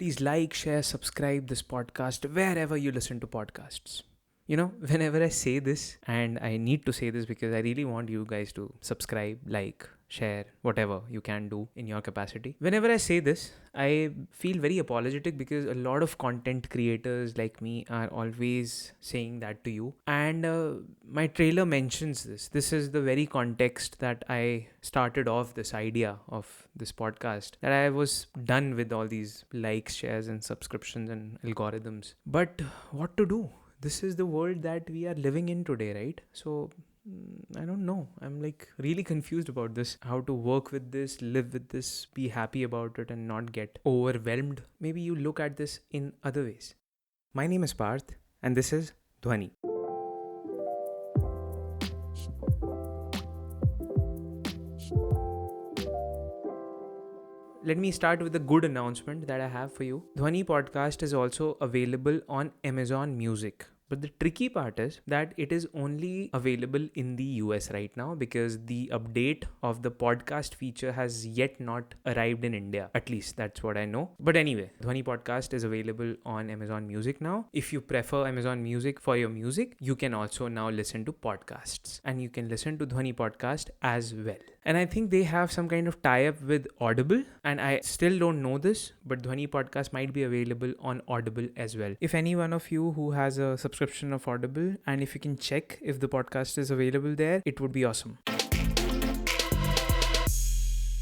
Please like, share, subscribe this podcast wherever you listen to podcasts. You know, whenever I say this, and I need to say this because I really want you guys to subscribe, like, share, whatever you can do in your capacity. Whenever I say this, I feel very apologetic because a lot of content creators like me are always saying that to you. And my trailer mentions this. This is the very context that I started off this idea of this podcast, that I was done with all these likes, shares, and subscriptions and algorithms. But what to do? This is the world that we are living in today, right? So I don't know. I'm like really confused about this. How to work with this, live with this, be happy about it, and not get overwhelmed. Maybe you look at this in other ways. My name is Parth, and this is Dhvani. Let me start with a good announcement that I have for you. Dhvani podcast is also available on Amazon Music. But the tricky part is that it is only available in the US right now because the update of the podcast feature has yet not arrived in India. At least that's what I know. But anyway, Dhvani podcast is available on Amazon Music now. If you prefer Amazon Music for your music, you can also now listen to podcasts. And you can listen to Dhvani podcast as well. And I think they have some kind of tie-up with Audible. And I still don't know this, but Dhvani podcast might be available on Audible as well. If any one of you who has a subscription of Audible, and if you can check if the podcast is available there, it would be awesome.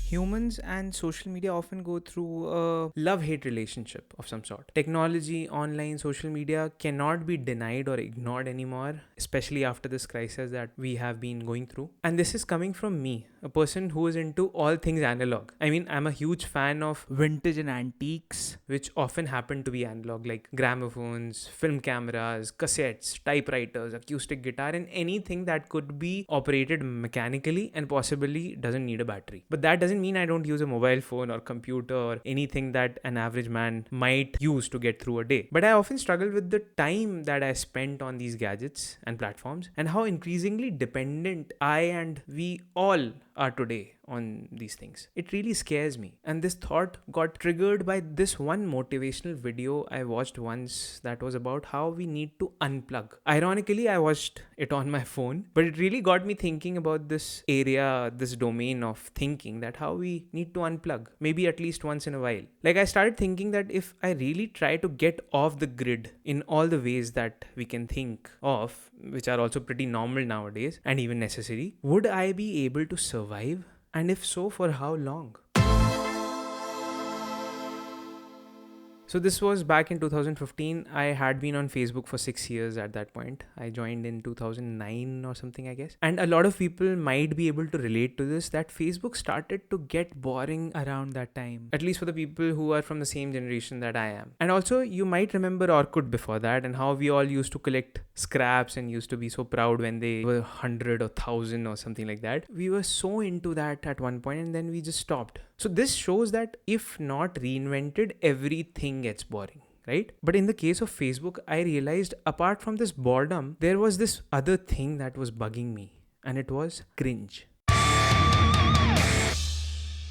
Humans and social media often go through a love-hate relationship of some sort. Technology, online, social media cannot be denied or ignored anymore, especially after this crisis that we have been going through. And this is coming from me, a person who is into all things analog. I mean, I'm a huge fan of vintage and antiques, which often happen to be analog, like gramophones, film cameras, cassettes, typewriters, acoustic guitar, and anything that could be operated mechanically and possibly doesn't need a battery. But that doesn't mean I don't use a mobile phone or computer or anything that an average man might use to get through a day. But I often struggle with the time that I spent on these gadgets and platforms and how increasingly dependent I and we all are today on these things. It really scares me. And this thought got triggered by this one motivational video I watched once that was about how we need to unplug. Ironically, I watched it on my phone, but it really got me thinking about this area, this domain of thinking, that how we need to unplug, maybe at least once in a while. Like I started thinking that if I really try to get off the grid in all the ways that we can think of, which are also pretty normal nowadays and even necessary, would I be able to survive? And if so, for how long? So this was back in 2015. I had been on Facebook for 6 years at that point. I joined in 2009 or something, I guess. And a lot of people might be able to relate to this, that Facebook started to get boring around that time. At least for the people who are from the same generation that I am. And also, you might remember Orkut before that and how we all used to collect scraps and used to be so proud when they were 100 or 1,000 or something like that. We were so into that at one point and then we just stopped. So this shows that if not reinvented, everything gets boring, right? But in the case of Facebook, I realized apart from this boredom, there was this other thing that was bugging me, and it was cringe.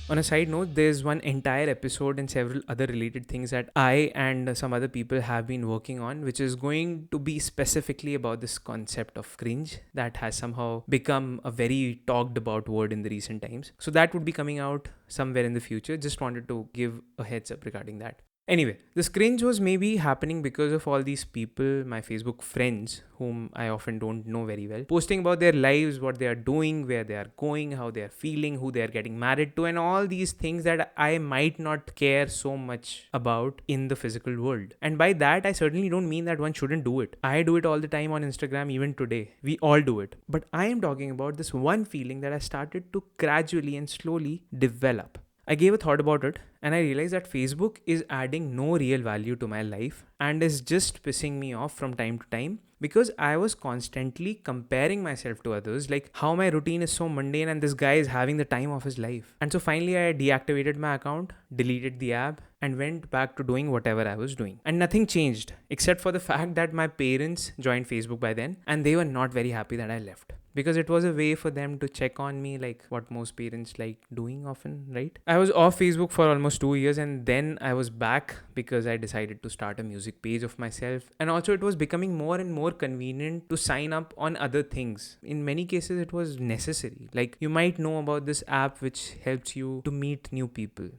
On a side note, there's one entire episode and several other related things that I and some other people have been working on, which is going to be specifically about this concept of cringe that has somehow become a very talked about word in the recent times. So that would be coming out somewhere in the future. Just wanted to give a heads up regarding that. Anyway, this cringe was maybe happening because of all these people, my Facebook friends, whom I often don't know very well, posting about their lives, what they are doing, where they are going, how they are feeling, who they are getting married to, and all these things that I might not care so much about in the physical world. And by that, I certainly don't mean that one shouldn't do it. I do it all the time on Instagram, even today. We all do it. But I am talking about this one feeling that I started to gradually and slowly develop. I gave a thought about it and I realized that Facebook is adding no real value to my life and is just pissing me off from time to time because I was constantly comparing myself to others, like how my routine is so mundane and this guy is having the time of his life. And so finally I deactivated my account deleted the app, and went back to doing whatever I was doing. And nothing changed except for the fact that my parents joined Facebook by then, and they were not very happy that I left, because it was a way for them to check on me, like what most parents like doing often, right? I was off Facebook for almost 2 years, and then I was back because I decided to start a music page of myself. And also, it was becoming more and more convenient to sign up on other things. In many cases, it was necessary. Like, you might know about this app which helps you to meet new people,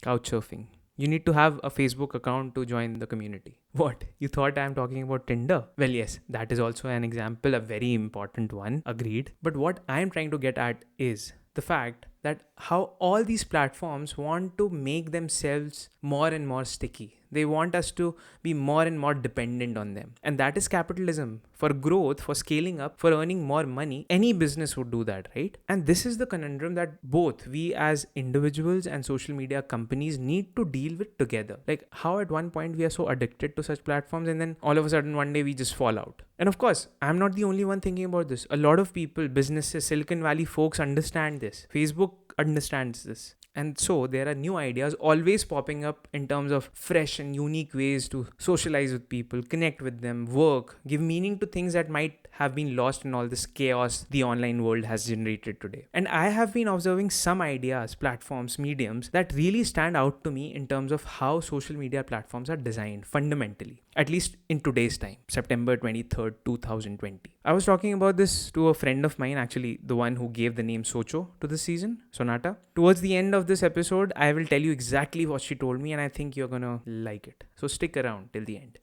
Couchsurfing. You need to have a Facebook account to join the community. What? You thought I'm talking about Tinder? Well, yes, that is also an example, a very important one, agreed. But what I'm trying to get at is the fact that how all these platforms want to make themselves more and more sticky. They want us to be more and more dependent on them. And that is capitalism. For growth, for scaling up, for earning more money, any business would do that, right? And this is the conundrum that both we as individuals and social media companies need to deal with together. Like, how at one point we are so addicted to such platforms, and then all of a sudden one day we just fall out. And of course, I'm not the only one thinking about this. A lot of people, businesses, Silicon Valley folks understand this. Facebook understands this. And so there are new ideas always popping up in terms of fresh and unique ways to socialize with people, connect with them, work, give meaning to things that might have been lost in all this chaos the online world has generated today. And I have been observing some ideas, platforms, mediums that really stand out to me in terms of how social media platforms are designed fundamentally, at least in today's time, September 23rd, 2020. I was talking about this to a friend of mine, actually the one who gave the name Socho to this season, Sonata. Towards the end of this episode, I will tell you exactly what she told me, and I think you're gonna like it. So stick around till the end.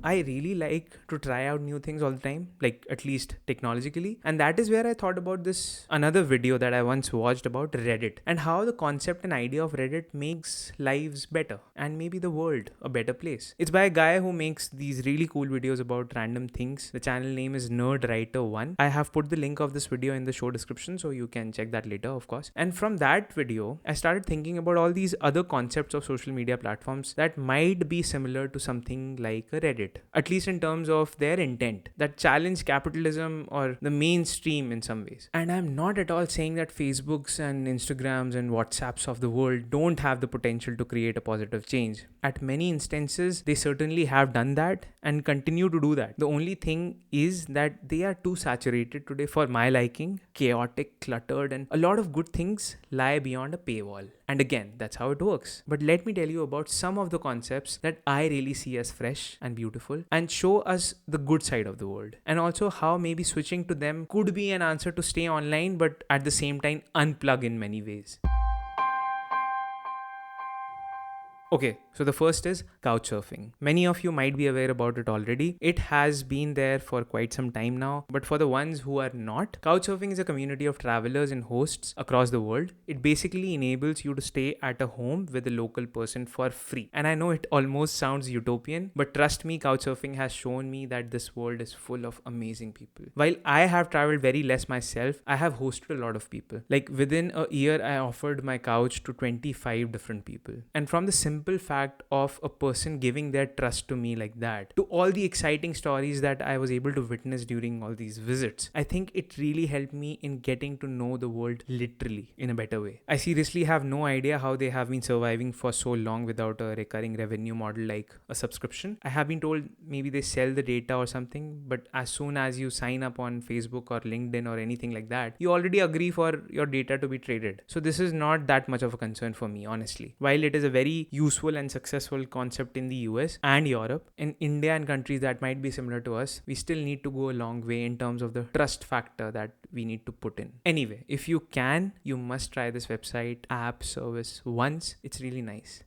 I really like to try out new things all the time, like at least technologically. And that is where I thought about this another video that I once watched about Reddit and how the concept and idea of Reddit makes lives better and maybe the world a better place. It's by a guy who makes these really cool videos about random things. The channel name is NerdWriter1. I have put the link of this video in the show description, so you can check that later, of course. And from that video, I started thinking about all these other concepts of social media platforms that might be similar to something like a Reddit, at least in terms of their intent, that challenge capitalism or the mainstream in some ways. And I'm not at all saying that Facebooks and Instagrams and WhatsApps of the world don't have the potential to create a positive change. At many instances, they certainly have done that and continue to do that. The only thing is that they are too saturated today for my liking, chaotic, cluttered, and a lot of good things lie beyond a paywall. And again, that's how it works. But let me tell you about some of the concepts that I really see as fresh and beautiful and show us the good side of the world. And also how maybe switching to them could be an answer to stay online, but at the same time unplug in many ways. Okay, so the first is Couchsurfing. Many of you might be aware about it already. It has been there for quite some time now, but for the ones who are not, Couchsurfing is a community of travelers and hosts across the world. It basically enables you to stay at a home with a local person for free. And I know it almost sounds utopian, but trust me, Couchsurfing has shown me that this world is full of amazing people. While I have traveled very less myself, I have hosted a lot of people. Like within a year, I offered my couch to 25 different people. And from the simple fact of a person giving their trust to me like that, to all the exciting stories that I was able to witness during all these visits, I think it really helped me in getting to know the world literally in a better way. I seriously have no idea how they have been surviving for so long without a recurring revenue model like a subscription. I have been told maybe they sell the data or something, but as soon as you sign up on Facebook or LinkedIn or anything like that, you already agree for your data to be traded. So this is not that much of a concern for me, honestly. While it is a very useful and successful concept in the US and Europe, in India and countries that might be similar to us, we still need to go a long way in terms of the trust factor that we need to put in. Anyway, if you can, you must try this website, app, service once. It's really nice.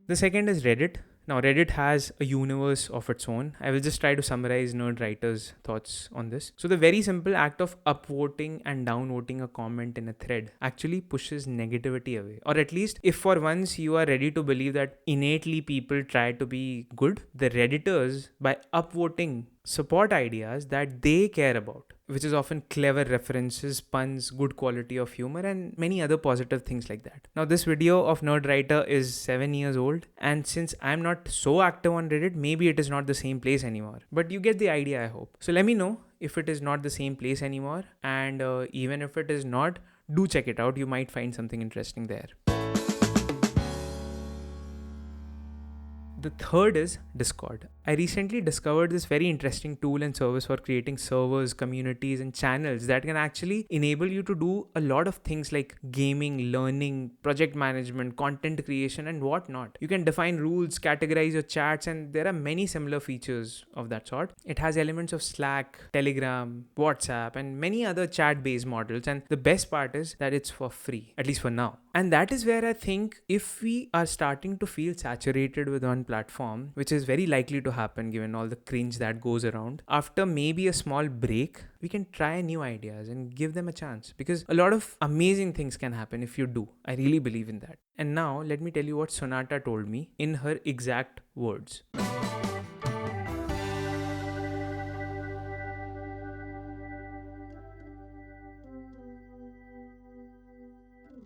The second is Reddit. Now, Reddit has a universe of its own. I will just try to summarize Nerd Writer's thoughts on this. So the very simple act of upvoting and downvoting a comment in a thread actually pushes negativity away. Or at least if for once you are ready to believe that innately people try to be good, the Redditors, by upvoting support ideas that they care about, which is often clever references, puns, good quality of humor, and many other positive things like that. Now, this video of Nerdwriter is 7 years old, and since I'm not so active on Reddit, maybe it is not the same place anymore. But you get the idea, I hope. So let me know if it is not the same place anymore, and even if it is not, do check it out. You might find something interesting there. The third is Discord. I recently discovered this very interesting tool and service for creating servers, communities, and channels that can actually enable you to do a lot of things like gaming, learning, project management, content creation, and whatnot. You can define rules, categorize your chats, and there are many similar features of that sort. It has elements of Slack, Telegram, WhatsApp, and many other chat-based models. And the best part is that it's for free, at least for now. And that is where I think if we are starting to feel saturated with one platform, which is very likely to happen given all the cringe that goes around, after maybe a small break, we can try new ideas and give them a chance, because a lot of amazing things can happen if you do. I really believe in that. And now let me tell you what Sonata told me in her exact words.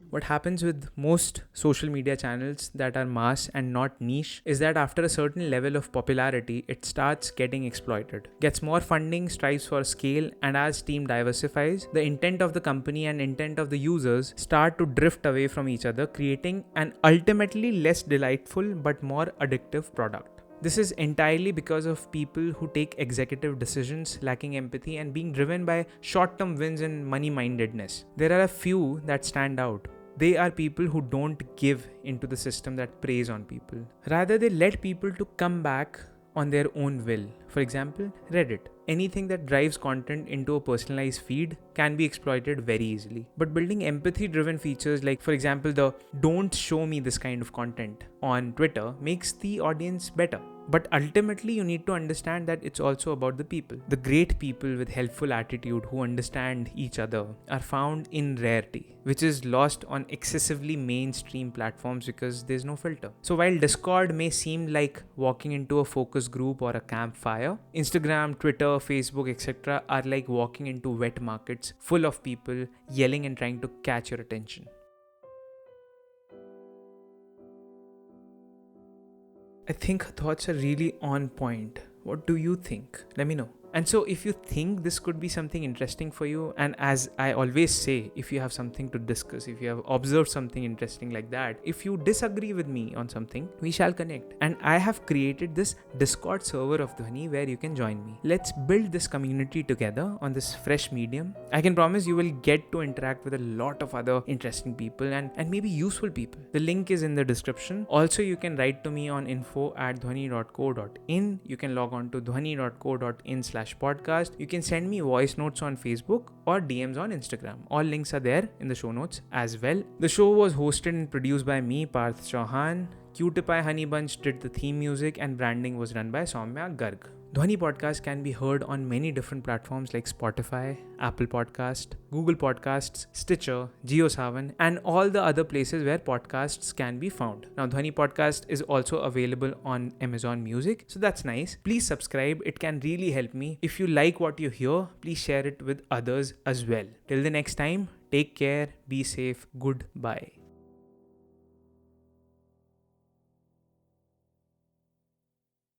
What happens with most social media channels that are mass and not niche is that after a certain level of popularity, it starts getting exploited, gets more funding, strives for scale, and as team diversifies, the intent of the company and intent of the users start to drift away from each other, creating an ultimately less delightful but more addictive product. This is entirely because of people who take executive decisions, lacking empathy, and being driven by short-term wins and money-mindedness. There are a few that stand out. They are people who don't give into the system that preys on people. Rather, they let people to come back on their own will. For example, Reddit. Anything that drives content into a personalized feed can be exploited very easily. But building empathy-driven features like, for example, the "don't show me this kind of content" on Twitter makes the audience better. But ultimately, you need to understand that it's also about the people. The great people with helpful attitude who understand each other are found in rarity, which is lost on excessively mainstream platforms because there's no filter. So while Discord may seem like walking into a focus group or a campfire, Instagram, Twitter, Facebook, etc. are like walking into wet markets full of people yelling and trying to catch your attention. I think thoughts are really on point. What do you think? Let me know. And so if you think this could be something interesting for you, and as I always say, if you have something to discuss, if you have observed something interesting like that, if you disagree with me on something, we shall connect. And I have created this Discord server of Dhvani where you can join me. Let's build this community together on this fresh medium. I can promise you will get to interact with a lot of other interesting people and maybe useful people. The link is in the description. Also, you can write to me on info@dhvani.co.in. You can log on to dhvani.co.in/podcast. You can send me voice notes on Facebook or DMs on Instagram. All links are there in the show notes as well. The show was hosted and produced by me, Parth Chauhan. Qtipie Honey Bunch did the theme music and branding was run by Soumya Garg. Dhvani podcast can be heard on many different platforms like Spotify, Apple Podcast, Google Podcasts, Stitcher, JioSaavn, and all the other places where podcasts can be found. Now, Dhvani podcast is also available on Amazon Music, so that's nice. Please subscribe. It can really help me. If you like what you hear, please share it with others as well. Till the next time, take care, be safe, goodbye.